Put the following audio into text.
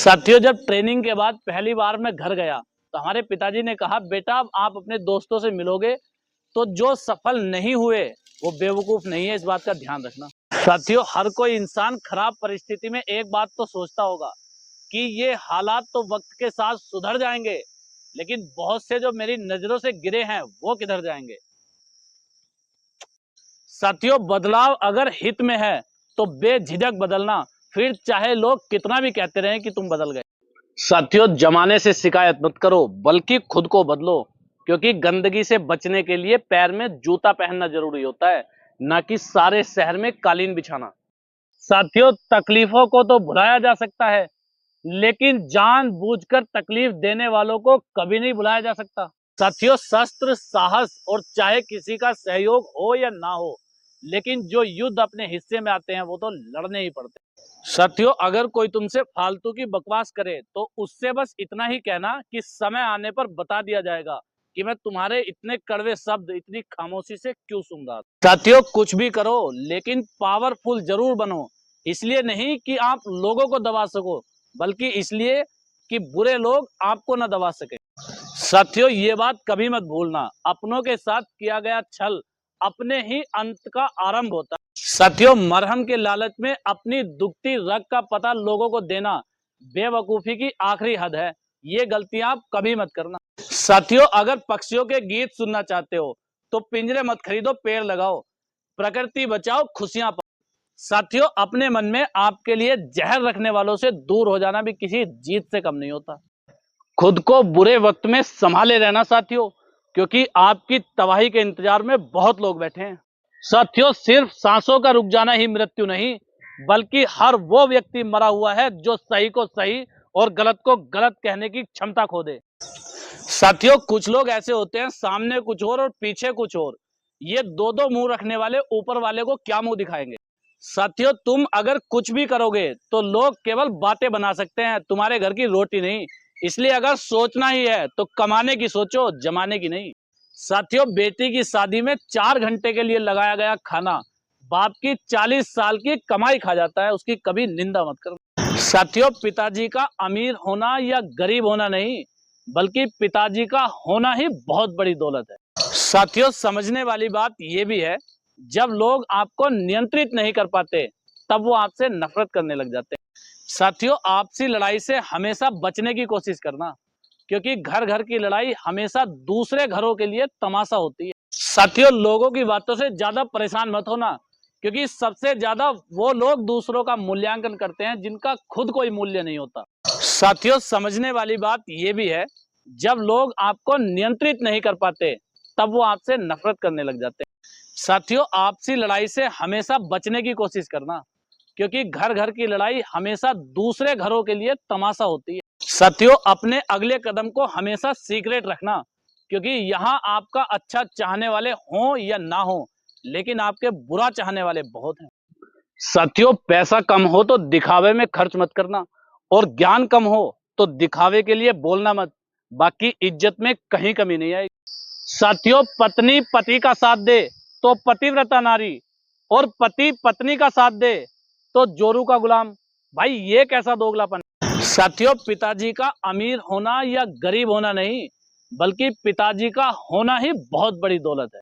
साथियों, जब ट्रेनिंग के बाद पहली बार मैं घर गया तो हमारे पिताजी ने कहा, बेटा आप अपने दोस्तों से मिलोगे तो जो सफल नहीं हुए वो बेवकूफ नहीं है, इस बात का ध्यान रखना। साथियों, हर कोई इंसान खराब परिस्थिति में एक बात तो सोचता होगा कि ये हालात तो वक्त के साथ सुधर जाएंगे, लेकिन बहुत से जो मेरी नजरों से गिरे हैं वो किधर जाएंगे। साथियों, बदलाव अगर हित में है तो बेझिझक बदलना, फिर चाहे लोग कितना भी कहते रहे कि तुम बदल गए। साथियों, जमाने से शिकायत मत करो बल्कि खुद को बदलो, क्योंकि गंदगी से बचने के लिए पैर में जूता पहनना जरूरी होता है, ना कि सारे शहर में कालीन बिछाना। साथियों, तकलीफों को तो भुलाया जा सकता है, लेकिन जानबूझकर तकलीफ देने वालों को कभी नहीं भुलाया जा सकता। साथियों, शस्त्र साहस और चाहे किसी का सहयोग हो या ना हो, लेकिन जो युद्ध अपने हिस्से में आते हैं वो तो लड़ने ही पड़ते हैं। साथियों, अगर कोई तुमसे फालतू की बकवास करे तो उससे बस इतना ही कहना कि समय आने पर बता दिया जाएगा कि मैं तुम्हारे इतने कड़वे शब्द इतनी खामोशी से क्यों सुन रहा था। साथियों, कुछ भी करो लेकिन पावरफुल जरूर बनो, इसलिए नहीं कि आप लोगों को दबा सको, बल्कि इसलिए कि बुरे लोग आपको न दबा सके। साथियों, ये बात कभी मत भूलना, अपनों के साथ किया गया छल अपने ही अंत का आरंभ होता है। साथियों, मरहम के लालच में अपनी दुखती रग का पता लोगों को देना बेवकूफी की आखिरी हद है, ये गलतियां आप कभी मत करना। साथियों, अगर पक्षियों के गीत सुनना चाहते हो तो पिंजरे मत खरीदो, पेड़ लगाओ, प्रकृति बचाओ, खुशियां पाओ। साथियों, अपने मन में आपके लिए जहर रखने वालों से दूर हो जाना भी किसी जीत से कम नहीं होता। खुद को बुरे वक्त में संभाले रहना साथियों, क्योंकि आपकी तबाही के इंतजार में बहुत लोग बैठे हैं। साथियों, सिर्फ सांसों का रुक जाना ही मृत्यु नहीं, बल्कि हर वो व्यक्ति मरा हुआ है जो सही को सही और गलत को गलत कहने की क्षमता खो दे। साथियों, कुछ लोग ऐसे होते हैं, सामने कुछ और पीछे कुछ और, ये दो दो मुंह रखने वाले ऊपर वाले को क्या मुंह दिखाएंगे। साथियों, तुम अगर कुछ भी करोगे तो लोग केवल बातें बना सकते हैं, तुम्हारे घर की रोटी नहीं। इसलिए अगर सोचना ही है तो कमाने की सोचो, जमाने की नहीं। साथियों, बेटी की शादी में 4 घंटे के लिए लगाया गया खाना बाप की 40 साल की कमाई खा जाता है, उसकी कभी निंदा मत करना। साथियों, पिताजी का अमीर होना या गरीब होना नहीं, बल्कि पिताजी का होना ही बहुत बड़ी दौलत है। साथियों, समझने वाली बात यह भी है, जब लोग आपको नियंत्रित नहीं कर पाते तब वो आपसे नफरत करने लग जाते हैं। साथियों, आपसी लड़ाई से हमेशा बचने की कोशिश करना, क्योंकि घर घर की लड़ाई हमेशा दूसरे घरों के लिए तमाशा होती है। साथियों, लोगों की बातों से ज्यादा परेशान मत होना, क्योंकि सबसे ज्यादा वो लोग दूसरों का मूल्यांकन करते हैं जिनका खुद कोई मूल्य नहीं होता। साथियों, समझने वाली बात यह भी है, जब लोग आपको नियंत्रित नहीं कर पाते तब वो आपसे नफरत करने लग जाते हैं। साथियों, आपसी लड़ाई से हमेशा बचने की कोशिश करना, क्योंकि घर घर की लड़ाई हमेशा दूसरे घरों के लिए तमाशा होती है। साथियों, अपने अगले कदम को हमेशा सीक्रेट रखना, क्योंकि यहाँ आपका अच्छा चाहने वाले हों या ना हो, लेकिन आपके बुरा चाहने वाले बहुत हैं। साथियों, पैसा कम हो तो दिखावे में खर्च मत करना, और ज्ञान कम हो तो दिखावे के लिए बोलना मत, बाकी इज्जत में कहीं कमी नहीं आएगी। साथियों, पत्नी पति का साथ दे तो पतिव्रता नारी, और पति पत्नी का साथ दे तो जोरू का गुलाम। भाई, ये कैसा दोगलापन है। साथियों, पिताजी का अमीर होना या गरीब होना नहीं, बल्कि पिताजी का होना ही बहुत बड़ी दौलत है।